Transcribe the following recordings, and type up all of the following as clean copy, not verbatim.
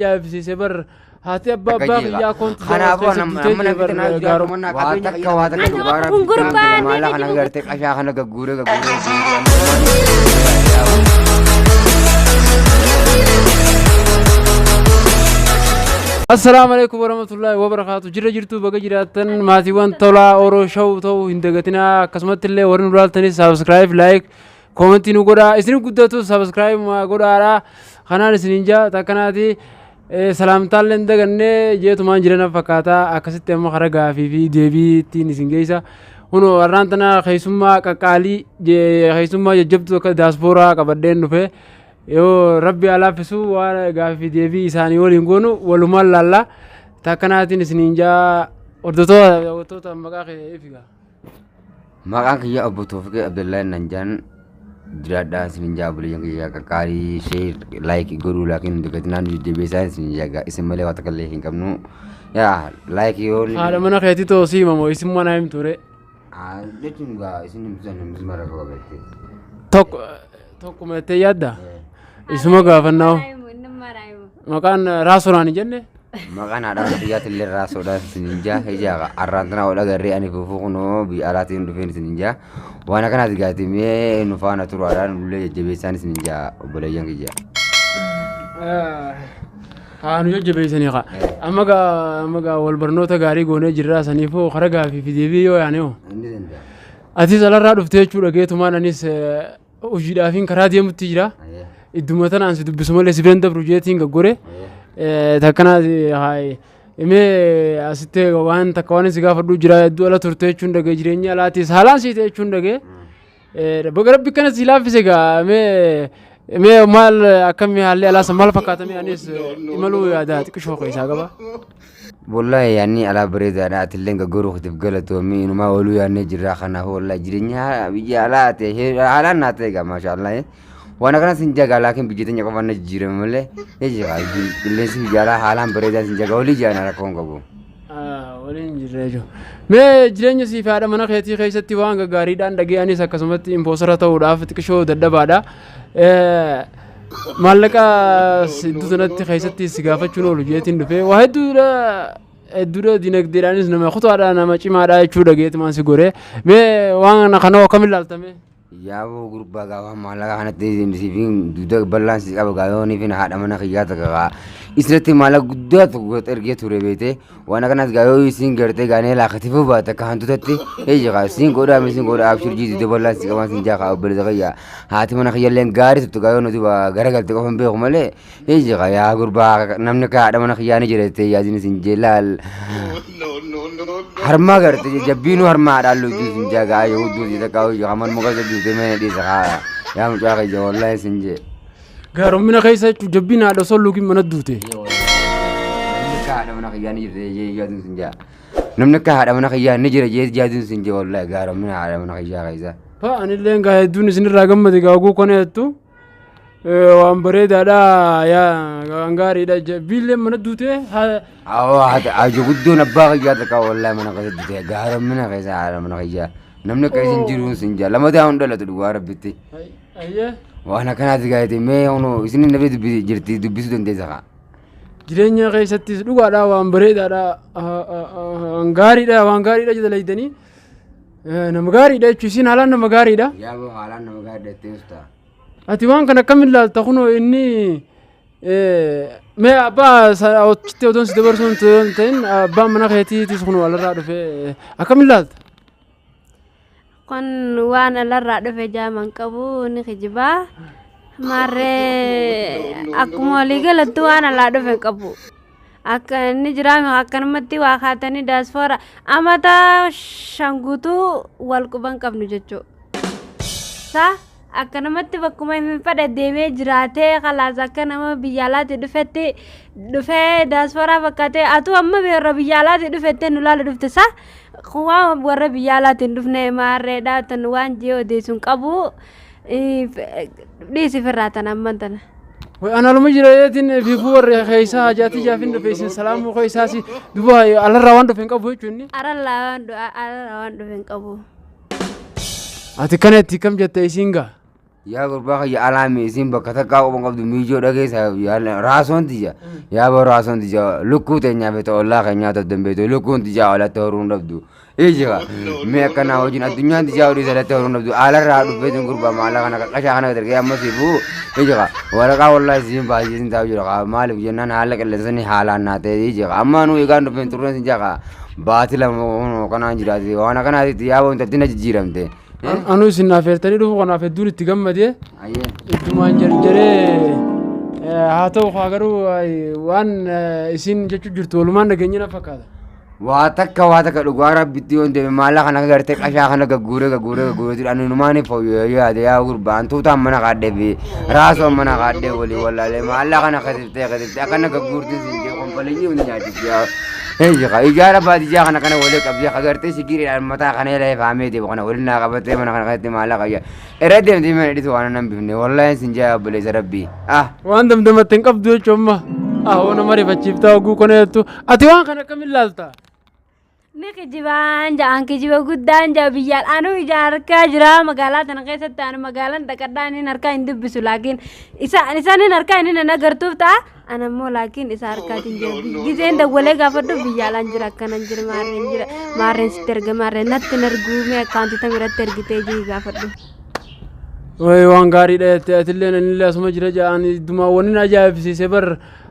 يا في سبر هاتي أبا باقي يا كنت خنا أبو أنا نبتنا جارو منا واتك واتك جوارا ما لا خنا غيرتك أشياء خنا جورة السلام عليكم ورحمة الله وبركاته جرتو بقى جراتن ماتيوان تولا أورو شو تو هندقتنا كسمت اللي ورن برالتني سبسكرايب لايك كومنتي نقولا إسنين قدرتو سبسكرايب ما قولا على خنان سنينجا تكناتي سلام تالن دغنه جيتو مان جرنا فكاتا اكسيت ما خرغا في ديبي تي نسنجيسا هنو ورانتنا خيسما ققالي خيسما جبتو كداسبورا قبدين نفه يو ربي على فسو وغافي ديبي ساني ولينغونو ولمال لالا تكناتي نسنجا وردتو مغاخ افيغا مغاخ يا ابو توفيق عبد الله ننجان Dirada seninja boleh yang kita kali share like guru lakin dekat nan di biasa seninja isim mele watak lehin kamu ya like yo ada mana kayak itu sih mamo isim mana im ture itu juga isim misalnya mismara kau berarti tok mete yada isim apa fanau makan rasurani jenne makan ada lihat lir rasura seninja hija arantna wala gari ani fufukuno bi alatin dufin seninja وانا كان اتقاتي مي نفانا ترواران ولا جبيسان سنجا ولا ينجا انا جبيساني قا اما والبرنوتا غاري غونه جرا سنيفو خرغا في فيديو يعني اتي زلا رادو فتيچو دغيتو مانانيس وجيدافين كرادي متجرا ادمتنا انس دبسمله سبند بروجيتين غوري تكنا هاي إمي أسيته وان تكواني سيغا فدو جرا دولا ترتي چون دغه جرينيا لاتي سالان سيته چون دغه بغرب بكنا سيلاف سيغا مي مال اكمي علي على سمال فكاتمي انيس يملو يادات كشوخ يساغبا والله يعني على بريد انا اتلنغ غورو خدف غلطو مين ما ولو يعني جرا خنا هو والله جرينيا بيجالات حالنا تيغا ما شاء الله وانا كان سنجا لكن بيجيتني كمان نجير مله يجي اللي سنجا حالان بريد سنجا ولي جانا كونغو ولي نجيرجو مي جرينيا سي فادا من خيتي خيستي وان غاري دان دغي اني سكسمت امبوسرا تو دافت كشو ددبادا مالكا سدوتنت خيستي سيغافچو نو لجيتين دفه واحدودا ادودا دينك ديرانيس نما خطو ادا نما چيما دا چو دغيت مان سيغوري مي وان خنو كملالتمي يا ابو غروب باغا مالا انا تي سيفين دودا بالانس ابو غاوني فين هذا من خيات غا اسرتي مالا غدات غترجيت ربيته وانا كانت غاوي سين غرتي غاني لا خفيفو باتا كانتو تتي اي غا سين غودا مسين غودا ابشر جي دي بالانس كمان سين جاخا بلدغيا هاتي من خيلن غاري تغاونو دي غرغلت كفن بيخ مله اي غا يا غربا نمنكا هذا من خياني جرتي يا جين سين جلال هرما غرتي جبينو هرما دالو جي سين جاغا يودو دي تكاو يامن مغز دي مين دي سخا يا مجاغا جو والله سنجي غارو من خيسا جبينا دو سولو كي من دوتي نمنكا هذا من خياني جرتي يا جين سنجا نمنكا هذا من خياني جرتي يا جين سنجي والله غارو من هذا من خيا خيسا فا ان لين غا دون سن راغم دي غاغو كونيتو وان بريدا دا يا غانغاري دا جبيل من دوتي او هذا اجو غدو نباغ يا تكا والله من خيسا غارو من خيسا هذا من خيا نمنكا سنجيرون سنجا لما داون دلت دوار بيتي ايه وانا كانت غايتي مي اونو سنين نبي جرتي دبيسو دندي زخا جرينيا خيستي دوغا دا وان بريدا دا غانغاري دا جدليدني نمغاري دا تشين على نمغاري دا يا ابو على نمغاري دا تيستا اتي وان كان كمل تخنو اني مي ابا او تشتي ودون سدبرسون تن ابا من خيتي تسخنو على رادو في اكمل kon wana larra do fe jaman kabu ni khijiba mare akmo ligala tuana la do fe kabu akan ni jirang akan mati wa khatani diaspora amata shangutu wal kubang kab nu jecho sa akan mati bakumai mi pada dewe jirate kala zakana ma biyala te do fe diaspora bakate atu amma be rabiyala te do fete nulala do fete sa kuwa warra biyala tindufne mare da tan wanjio de sun qabu di sifratan amantana وانا لما جريتين في فور خيسا جاتي جافين دفيسن سلام خيساسي دبا على روان دفين قبو چوني على روان دفين قبو اتي كانت كم جتي سينغا yaa gurbaa kiyya alaami isin bakka takkaa qoban qabdu miijoo dhageessa raasoon tiyya yaa boo raasoon tiyya lukkuu teenyaa feete ollaa keenyaa ta'u danbeetu lukkuun tiyyaa olatti horuun dhabdu ijika mee akkanaa hojiin addunyaan tiyyaa olii salatti horuun dhabdu alarraa dhufeetiin gurbaa maallaa kana qaqqashaa kana dargee amma siifuu ijika waraqaa wallaa isiin baay'isiin taa'u jira maaliif jennaan haala qilleensanii haalaan naa ta'e ijika amma nuu egaan dhufeen turreen sin jaka baati lama kanaan jiraate waan akkanaatitti yaa boo intalti na jijjiiramte. Anu isin affeertanii dhufu kanaaf hedduun itti gammadee ittumaan jarjaree haa ta'u haa garuu waan isin jechuu jirtu walumaan dhageenye na fakkaata. Waa takka dhugaa rabbitti yoon deeme maallaqa kana gartee qashaa kana gagguuree jedhanii numaaniif yaade yaa gurbaan tuutaan mana kaadhee fi raasoon mana kaadhee walii wallaalee maallaqa kana kasiftee akkana gagguurtiin siin jee konfaliyyii hundi nyaachifti yaa. Ejika ijaara baadiyyaa kana kana walii qabdee agartee sigiriidhaan mataa kana illee faamee deemu kana waliin naa qabattee mana kana keessatti maallaqa yaa irra deemtee mana dhiitu waan nan bifne wallaahi sin jaa obboleessa rabbii. Waan damdamatte hin qabdu jechuun amma nama rifachiiftaa oguu kana jettu ati waan kana akkamiin ilaalta? Ni kijibaan jaan kijiba guddaan jaa biyyaan anu ijaan harkaa jira magaalaa tana keessatti anu magaalaan dhaqadhaan hin harkaa hin dubbisu laakiin isaan hin harkaa hin agartuuf ta'a anammoo laakiin isa harkaatiin jira giseen dawwalee gaafadhu biyyaalaan jira akkanan jira maarreen sitti erga maarreen natti hin arguume akkaanti tamiratti ergitee jii gaafadhu. Waan gaariidha jettee atillee nanillee asuma jira jaan dumaawwanin ajaa'ibsiise bar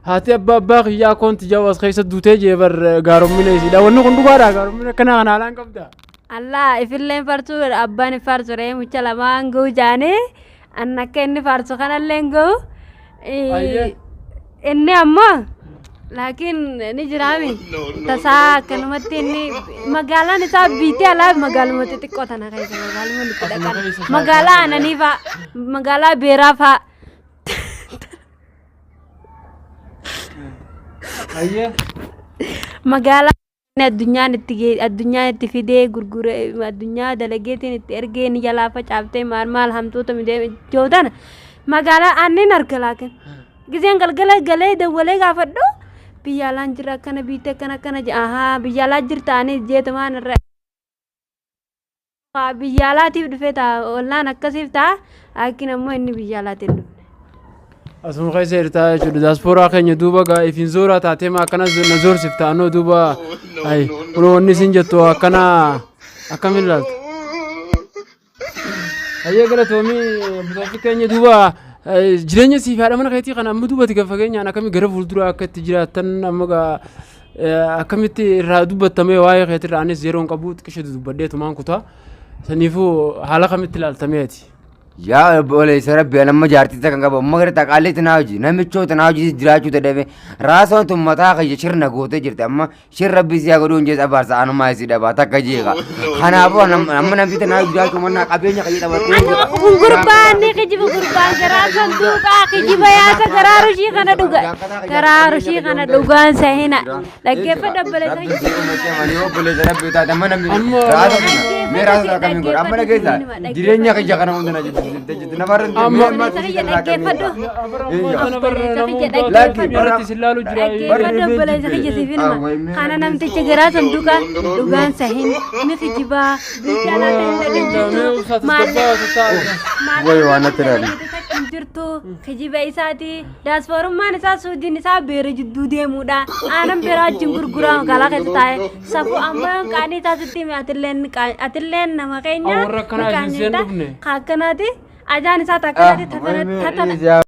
haati abbaa kiyyaa koonti jawaas keessa duutee jee bar gaaromina isiidha wanni kun dhugaadha gaaromina akkana kana haalaan qabda. Allah ifilleen farsu abbaan farsu ree mucha lamaan ga'u jaane anna akka inni farsu kanallee ga'u inni ammoo laakiin ni jiraami tasaa akkanumatti inni magaalaan isaa biitee alaa magaaluma xixiqqoo tana keessa magaaluma itti dhaqan magaalaa ananii fa'a magaalaa beeraa fa'a. Magaalaa addunyaan itti fidee gurguree addunyaa dalageetiin itti ergee ni jalaa facaaftee maal hamtuuta midhee jootana magaalaa aannan arga laakiin giseen galgala galee dawwalee gaafadhu biyyaalaan jira akkana biitee akkana jedha biyyaalaa jirtaanii jeetamaan irra biyyaalaatiif dhufee ta'a ollaan akkasiif ta'a laakiin ammoo inni biyyaalaatiin dhufe. Asuma keessa hirtaa jechuudha daaspooraa keenya duuba ifiin zooraa taatee akkana na zoorsifta annoo duuba wanni isin jettu akkana akkamiin ilaalta. Hayyee galatoomii bitoofi keenya duuba jireenya siif haadha mana keetii kana amma duubatti gad fageenyaan akkamii gara fuulduraa akka itti jiraattan amma akkamitti irraa dubbattamee waa'ee keetirraa anis yeroon qabu xiqqisheetu dubbadheetumaan kutaa saniifuu haala kamitti ilaaltameeti. yaa obboleessa rabbi nama jaartii kan qabu amma gara taqaaleetti naa hojii namichoota naa hojii jiraachuu dadhabe raasoon tun mataa kiyya shirna gootee jirti amma shir rabbi siyaa godhuun jees abaarsa anumaa isii dhabaa takka jeeqa kanaafuu amma namticha naa jiraachuu mannaa qabeenya kiyya dhabatee gurbaan ni kijiba gurbaan garaa sanduuqaa kijiba yaasa garaa rushii kana dhuga garaa rushii kana dhugaan sahina dhaggeeffadha obboleessa rabbi taate amma namni mee raasota akkamiin godha amma dhageessa jireenya kiyya kana hunda na jedhu kana namticha garaa sanduuqa dhugaan sahin ni kijibaa jirtu kijiba isaati daasfoorummaan isaa suudiin isaa beera jidduu deemuudha aanan beeraa wajjin gurguraa magaalaa keessa taa'e safuu ammoo qaanii taasitti atilleen nama keenya akkanaati ajaan isaa takkanaati